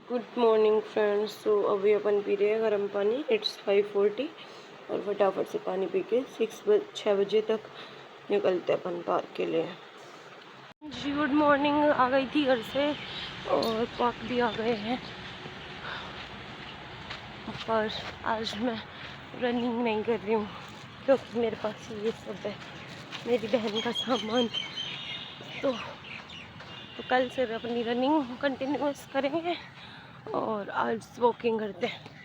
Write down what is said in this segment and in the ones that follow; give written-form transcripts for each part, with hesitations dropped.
Good morning friends. तो अभी अपन P रहे हैं गर्म पानी। इट्स 5:40 और फटाफट से पानी पी के 6 बजे तक निकलते हैं अपन पार्क के लिए। जी गुड मॉर्निंग। आ गई थी घर से और पार्क भी आ गए हैं, पर आज मैं रनिंग नहीं कर रही हूँ क्योंकि मेरे पास ये सब है, मेरी बहन का सामान। तो कल से अपनी रनिंग कंटिन्यूस करेंगे और आज वॉकिंग करते हैं।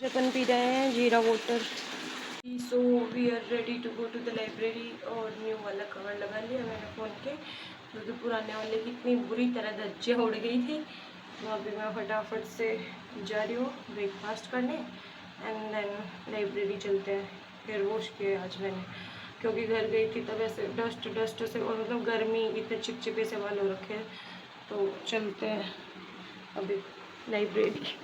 अपन पी रहे हैं जीरा water. So we are ready to go to the library. और न्यू वाला कवर लगा लिया मैंने फ़ोन के, क्योंकि पुराने वाले की इतनी बुरी तरह धज्जियाँ उड़ गई थी। तो अभी मैं फटाफट से जा रही हूँ ब्रेकफास्ट करने एंड देन लाइब्रेरी चलते हैं। फिर वॉश किए आज मैंने, क्योंकि घर गई थी तब ऐसे डस्ट से और मतलब गर्मी, इतने चिपचिपे से बाल हो रखे हैं। तो चलते हैं अभी library.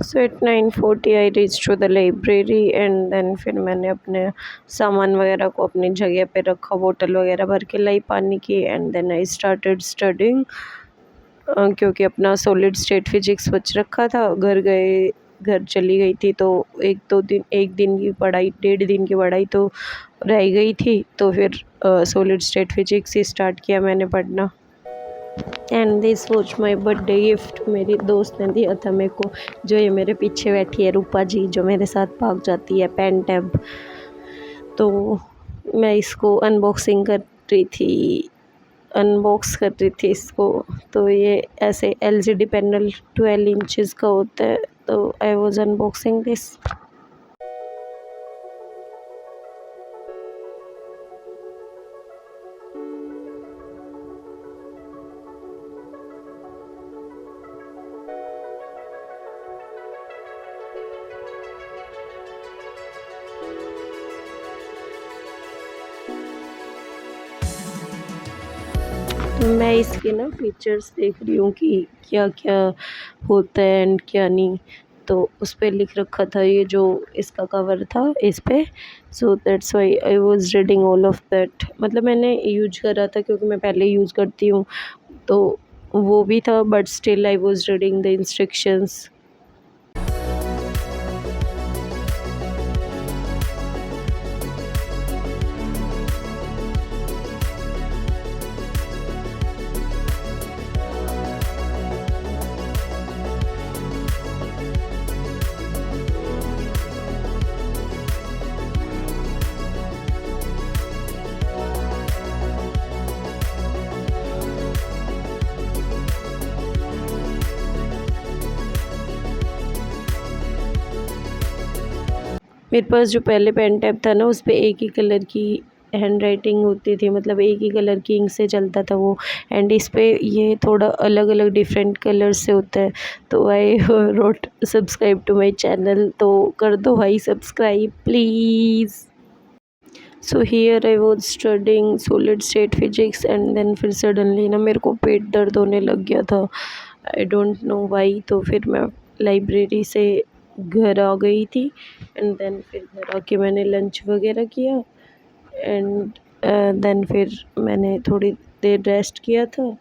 So at 9:40 I reach to the library and then फिर मैंने अपने सामान वगैरह को अपनी जगह पे रखा, बोतल वगैरह भर के लाई पानी की and then I started studying. क्योंकि अपना सॉलिड स्टेट फिजिक्स बच रखा था। घर चली गई थी तो एक दिन की पढ़ाई, 1.5 दिन की पढ़ाई तो रह गई थी। तो फिर सॉलिड स्टेट फिजिक्स ही स्टार्ट किया मैंने पढ़ना। And this was my birthday gift, मेरी दोस्त ने दिया था मेरे को। जो ये मेरे पीछे बैठी है रूपा जी, जो मेरे साथ भाग जाती है, पेन टैब। तो मैं इसको अनबॉक्स कर रही थी इसको। तो ये ऐसे LCD पैनल 12 इंचज़ का होता है। तो आई वॉज अनबॉक्सिंग दिस। मैं इसके ना फीचर्स देख रही हूँ कि क्या क्या होता है एंड क्या नहीं। तो उस पर लिख रखा था, ये जो इसका कवर था इस पे। So that's why I was reading all of that. मतलब मैंने यूज करा था क्योंकि मैं पहले यूज़ करती हूँ, तो वो भी था, but still I was reading the instructions. मेरे पास जो पहले पेन टैब था ना, उस पे एक ही कलर की हैंड राइटिंग होती थी, मतलब एक ही कलर की इंक से चलता था वो। एंड इस पे ये थोड़ा अलग अलग डिफरेंट कलर से होता है। तो I wrote subscribe to my channel, तो कर दो भाई subscribe please. So here I was studying solid state physics and then फिर सडनली ना मेरे को पेट दर्द होने लग गया था। I don't know why. तो फिर मैं लाइब्रेरी से घर आ गई थी एंड देन फिर घर आके मैंने लंच वगैरह किया एंड देन फिर मैंने थोड़ी देर रेस्ट किया था।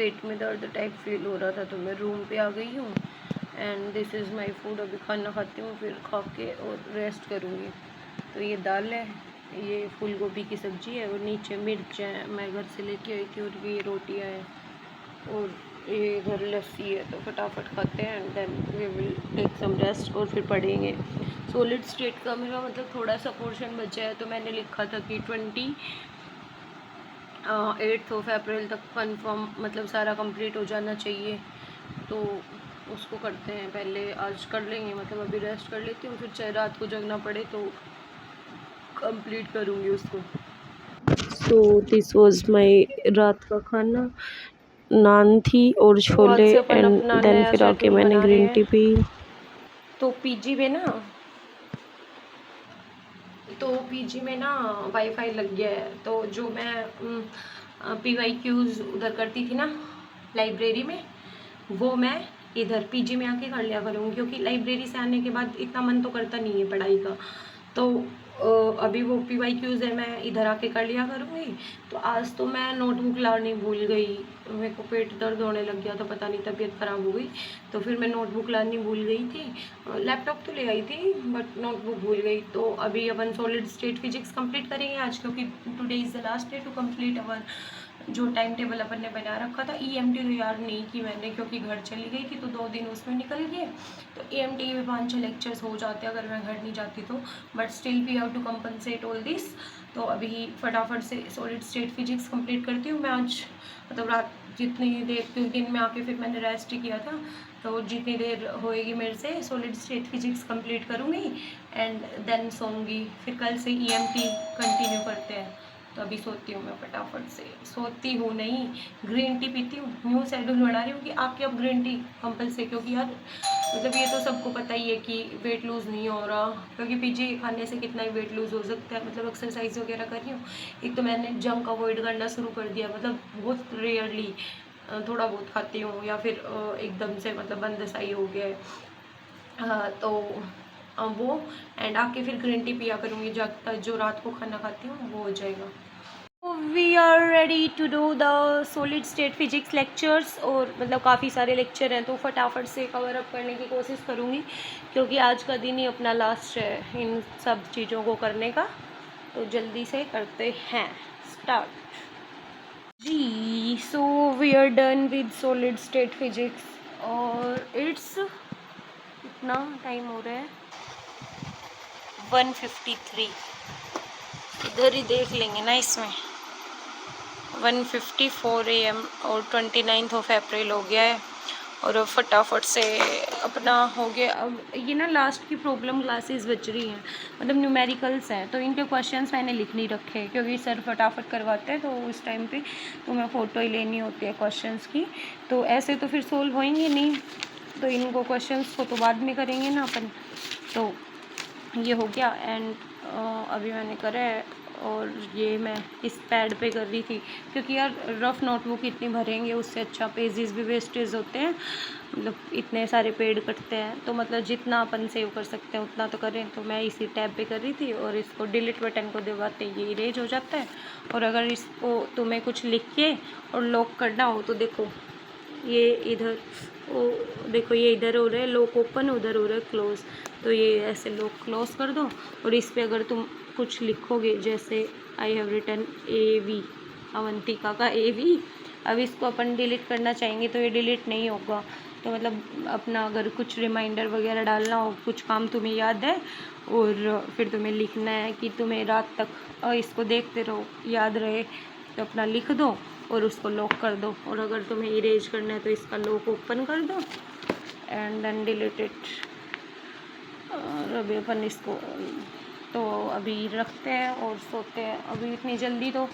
पेट में दर्द टाइप फील हो रहा था, तो मैं रूम पे आ गई हूँ। And this is my food. अभी खाना खाती हूँ, फिर खा के और रेस्ट करूँगी। तो ये दाल है, ये फूल गोभी की सब्ज़ी है, और नीचे मिर्च है मैं घर से लेके आई थी, और ये रोटियाँ हैं, और ये घर लस्सी है। तो फटाफट खाते हैं and then we will take some rest, और फिर पढ़ेंगे। सॉलिड स्टेट का मेरा मतलब थोड़ा सा पोर्शन बचा है, तो मैंने लिखा था कि 8 अप्रैल तक कंफर्म मतलब सारा कंप्लीट हो जाना चाहिए। तो उसको करते हैं, पहले आज कर लेंगे, मतलब अभी रेस्ट कर लेती हूँ, फिर चाहे रात को जगना पड़े तो कंप्लीट करूँगी उसको। सो दिस वाज माय रात का खाना, नान थी और तो आज छोले, से अपन एंड अपना देन नया फिर आके शेड्यूल मैंने बना रहे ग्रीन हैं। T P. तो पीजी में ना पीजी में ना वाईफाई लग गया है, तो जो मैं PYQs उधर करती थी ना लाइब्रेरी में, वो मैं इधर पीजी में आके कर लिया करूँगी, क्योंकि लाइब्रेरी से आने के बाद इतना मन तो करता नहीं है पढ़ाई का। तो अभी वो PYQs है, मैं इधर आके कर लिया करूँगी। तो आज तो मैं नोटबुक लानी भूल गई, मेरे को पेट दर्द होने लग गया था, पता नहीं तबीयत ख़राब हो गई, तो फिर मैं नोटबुक लानी भूल गई थी। लैपटॉप तो ले आई थी बट नोटबुक भूल गई। तो अभी अपन सॉलिड स्टेट फिजिक्स कंप्लीट करेंगे आज, क्योंकि today is the last day to complete our जो टाइम टेबल अपन ने बना रखा था। EMT तो यार नहीं की मैंने, क्योंकि घर चली गई थी तो 2 दिन उसमें निकल गए। तो EMT में 5-6 लेक्चर्स हो जाते अगर मैं घर नहीं जाती तो, but still we have to compensate all this. तो अभी फटाफट से सॉलिड स्टेट फिजिक्स कंप्लीट करती हूँ मैं आज, मतलब रात जितनी देर, क्योंकि दिन में आके फिर मैंने रेस्ट ही किया था, तो जितनी देर होएगी मेरे से सॉलिड स्टेट फिजिक्स कंप्लीट करूँगी एंड देन सोऊंगी। फिर कल से EMT कंटिन्यू करते हैं। तो अभी सोती हूँ मैं फटाफट से, सोती हूँ नहीं, ग्रीन टी पीती हूँ। न्यू शेड्यूल बना रही हूँ कि आपके अब ग्रीन टी कंपलसरी, क्योंकि यार मतलब ये तो सबको पता ही है कि वेट लूज़ नहीं हो रहा, क्योंकि पीजी खाने से कितना ही वेट लूज़ हो सकता है। मतलब एक्सरसाइज वगैरह कर रही हूँ, एक तो मैंने जंक अवॉइड करना शुरू कर दिया, मतलब बहुत रेयरली थोड़ा बहुत खाती हूँ, या फिर एकदम से मतलब बंद सा ही हो गया है। तो वो एंड आके फिर ग्रीन टी पिया करूँगी, जब जो रात को खाना खाती हूँ वो हो जाएगा। We are ready to do the solid state physics lectures, और मतलब काफ़ी सारे लेक्चर हैं, तो फटाफट से कवर अप करने की कोशिश करूँगी, क्योंकि आज का दिन ही अपना लास्ट है इन सब चीज़ों को करने का। तो जल्दी से करते हैं स्टार्ट जी। So we are done with solid state physics, और इट्स कितना टाइम हो रहा है, 1:53। इधर ही देख लेंगे ना, इसमें 1:54 AM और 29 अप्रैल हो गया है, और फटाफट से अपना हो गया। अब ये ना लास्ट की प्रॉब्लम क्लासेस बच रही हैं, मतलब न्यूमेरिकल्स हैं, तो इनके क्वेश्चंस मैंने लिख नहीं रखे, क्योंकि सर फटाफट करवाते हैं, तो उस टाइम पे तो मैं फ़ोटो ही लेनी होती है क्वेश्चंस की, तो ऐसे तो फिर सोल्व होएंगे नहीं, तो इनको क्वेश्चंस को तो बाद में करेंगे ना अपन। तो ये हो गया एंड अभी मैंने करा है, और ये मैं इस पैड पे कर रही थी, क्योंकि यार रफ़ नोटबुक इतनी भरेंगे, उससे अच्छा पेजेस भी वेस्टेज होते हैं, मतलब इतने सारे पेड़ कटते हैं, तो मतलब जितना अपन सेव कर सकते हैं उतना तो करें। तो मैं इसी टैब पे कर रही थी, और इसको डिलीट बटन को दबाते ये इरेज हो जाता है। और अगर इसको तुम्हें कुछ लिख के और लॉक करना हो तो देखो ये इधर, ओ देखो ये इधर हो रहा है लॉक ओपन, उधर हो रहा है क्लोज़, तो ये ऐसे लॉक क्लोज़ कर दो। और इस पे अगर तुम कुछ लिखोगे, जैसे I have written AV, Avantika का AV, अब इसको अपन डिलीट करना चाहेंगे तो ये डिलीट नहीं होगा। तो मतलब अपना अगर कुछ रिमाइंडर वगैरह डालना हो, कुछ काम तुम्हें याद है और फिर तुम्हें लिखना है कि तुम्हें रात तक इसको देखते रहो, याद रहे, तो अपना लिख दो और उसको लॉक कर दो। और अगर तुम्हें इरेज करना है तो इसका लॉक ओपन कर दो एंड देन डिलीट इट। और अभी अपन इसको तो अभी रखते हैं और सोते हैं। अभी इतनी जल्दी तो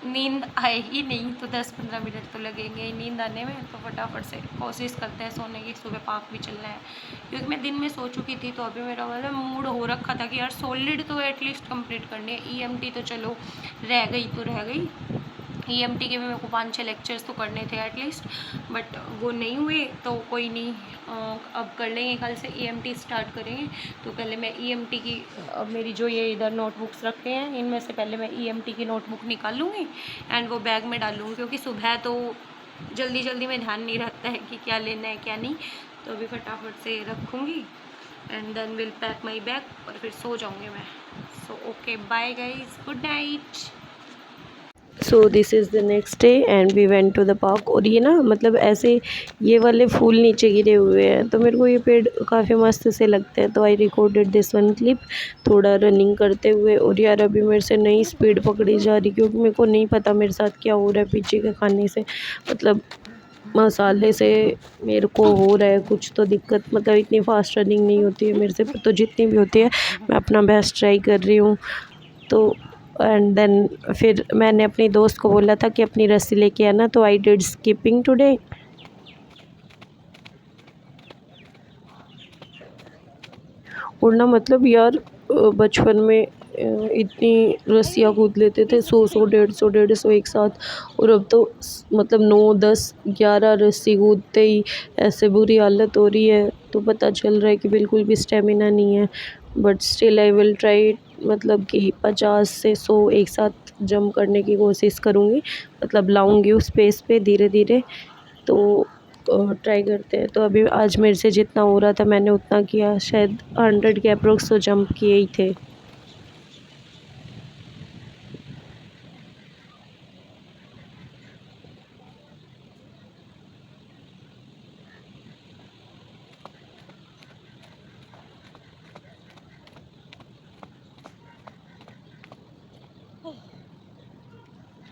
नींद आएगी नहीं, तो 10-15 मिनट तो लगेंगे ही नींद आने में, तो फटाफट से कोशिश करते हैं सोने की। सुबह पार्क भी चलना है, क्योंकि मैं दिन में सो चुकी थी, तो अभी मेरा मतलब मूड हो रखा था कि यार सॉलिड तो एटलीस्ट कंप्लीट करनी है। EMT तो चलो रह गई तो रह गई, EMT के भी मेरे को 5-6 लेक्चर्स तो करने थे एटलीस्ट, बट वो नहीं हुए, तो कोई नहीं, अब कर लेंगे, कल से EMT स्टार्ट करेंगे। तो पहले मैं EMT की, अब मेरी जो ये इधर नोटबुक्स रखे हैं, इनमें से पहले मैं EMT की नोटबुक निकाल लूँगी एंड वो बैग में डालूँगी, क्योंकि सुबह तो जल्दी जल्दी में ध्यान नहीं रहता है कि क्या लेना है क्या नहीं, तो अभी फटाफट से रखूँगी and then will pack my bag और फिर सो जाऊँगी मैं। So okay bye guys, good night. So this is the next day and we went to the park. और ये ना मतलब ऐसे ये वाले फूल नीचे गिरे हुए हैं, तो मेरे को ये पेड़ काफ़ी मस्त से लगते हैं, तो I recorded this one clip थोड़ा रनिंग करते हुए। और यार अभी मेरे से नई स्पीड पकड़ी जा रही, क्योंकि मेरे को नहीं पता मेरे साथ क्या हो रहा है पीछे के खाने से, मतलब मसाले से मेरे को हो रहा है कुछ तो दिक्कत। मतलब इतनी फास्ट रनिंग नहीं होती है मेरे से, तो जितनी भी होती है मैं अपना बेस्ट ट्राई कर रही हूँ। तो एंड देन फिर मैंने अपनी दोस्त को बोला था कि अपनी रस्सी लेके आना, तो आई डिड स्किपिंग टुडे। और ना मतलब यार बचपन में इतनी रस्सियाँ कूद लेते थे, 100 150 एक साथ। और अब तो मतलब 9 10 11 रस्सी कूदते ही ऐसे बुरी हालत हो रही है, तो पता चल रहा है कि बिल्कुल भी स्टेमिना नहीं है। But still I will try, मतलब कि 50 से 100 एक साथ जंप करने की कोशिश करूँगी, मतलब लाऊंगी उस पेस पे धीरे धीरे। तो ट्राई करते हैं। तो अभी आज मेरे से जितना हो रहा था मैंने उतना किया, शायद 100 के अप्रोक्स तो जंप किए ही थे।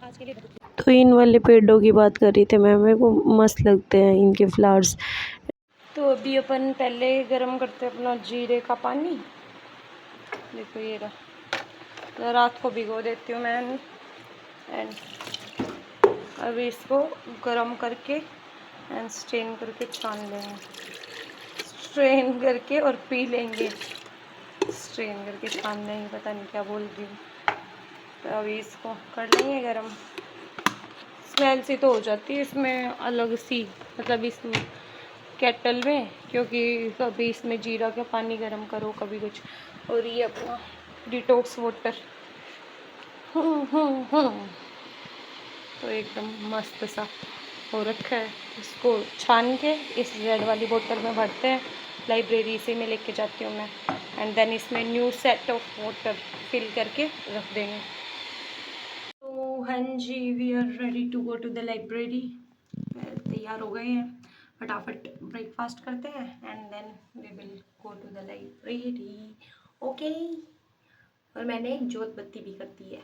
आज के लिए तो इन वाले पेड़ों की बात कर रही थी मैं, मेरे को मस्त लगते हैं इनके फ्लावर्स। तो अभी अपन पहले गरम करते हैं अपना जीरे का पानी। देखो ये रहा, तो रात को भिगो देती हूँ मैं एंड अभी इसको गरम करके एंड स्ट्रेन करके छान लेंगे, स्ट्रेन करके और पी लेंगे। स्ट्रेन करके छान लेंगे, पता नहीं क्या बोल रही हूँ। तो अभी इसको कर लेंगे गरम। स्मेल सी तो हो जाती है इसमें अलग सी, मतलब इसमें केटल में, क्योंकि कभी इसमें जीरा का पानी गरम करो कभी कुछ। और ये अपना डिटॉक्स वाटर तो एकदम मस्त सा हो रखा है। इसको छान के इस रेड वाली बोतल में भरते हैं, लाइब्रेरी से मैं लेके जाती हूँ मैं। एंड देन इसमें new set of water fill करके रख देंगे। तो हाँ जी, we are ready to go to the library. तैयार हो गए हैं, फटाफट ब्रेकफास्ट करते हैं and then we will go to the library. Okay, और मैंने जोत बत्ती भी कर दी है,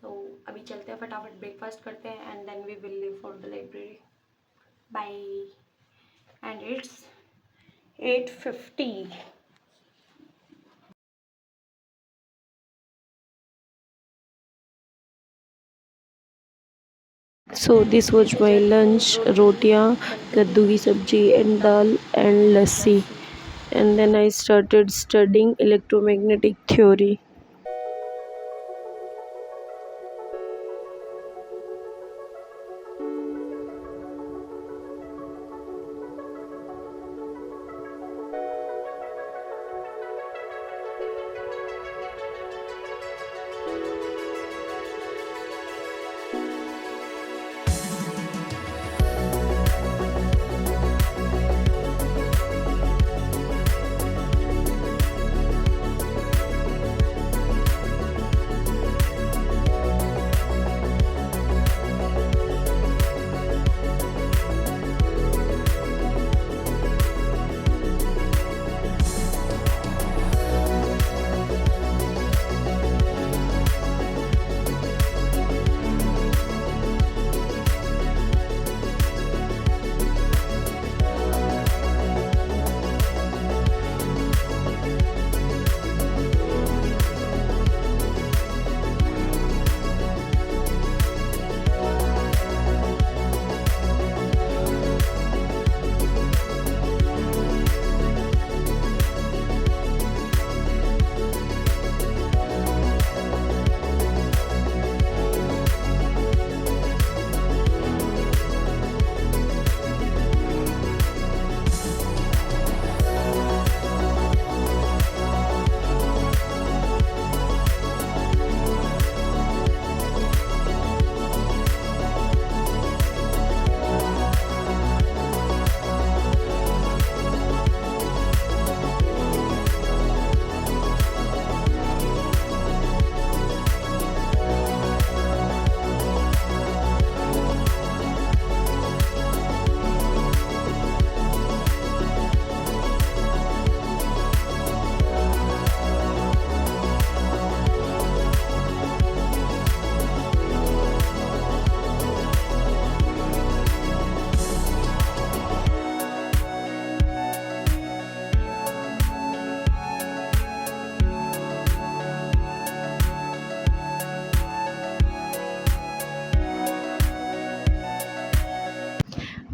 तो अभी चलते हैं फटाफट ब्रेकफास्ट करते हैं and then we will leave for the library. Bye. And it's 8:50। So this was my lunch, रोटियाँ, कद्दू की सब्जी and dal and lassi. And then I started studying electromagnetic theory.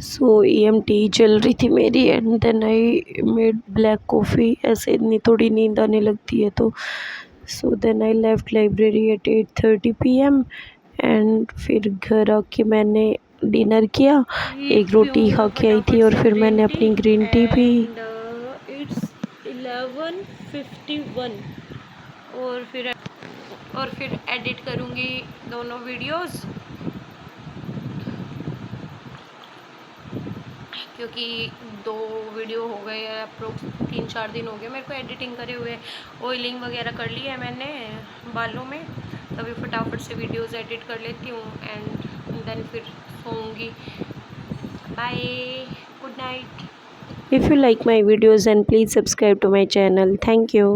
So EMT चल रही थी मेरी and then I made black coffee. ऐसे इतनी थोड़ी नींद आने लगती है तो so then I left library at 8:30 PM and फिर घर आके मैंने डिनर किया, एक रोटी खा के आई थी और फिर मैंने अपनी ग्रीन टी पी। इट्स 11:51 और फिर एडिट करूँगी दोनों वीडियोस, क्योंकि 2 वीडियो हो गए हैं, अप्रोक्स 3-4 दिन हो गए मेरे को एडिटिंग करे हुए। ऑयलिंग वगैरह कर ली है मैंने बालों में, तभी फटाफट से वीडियोस एडिट कर लेती हूँ एंड देन फिर सोऊंगी। Bye, good night. If you like my videos then please subscribe to my channel. Thank you.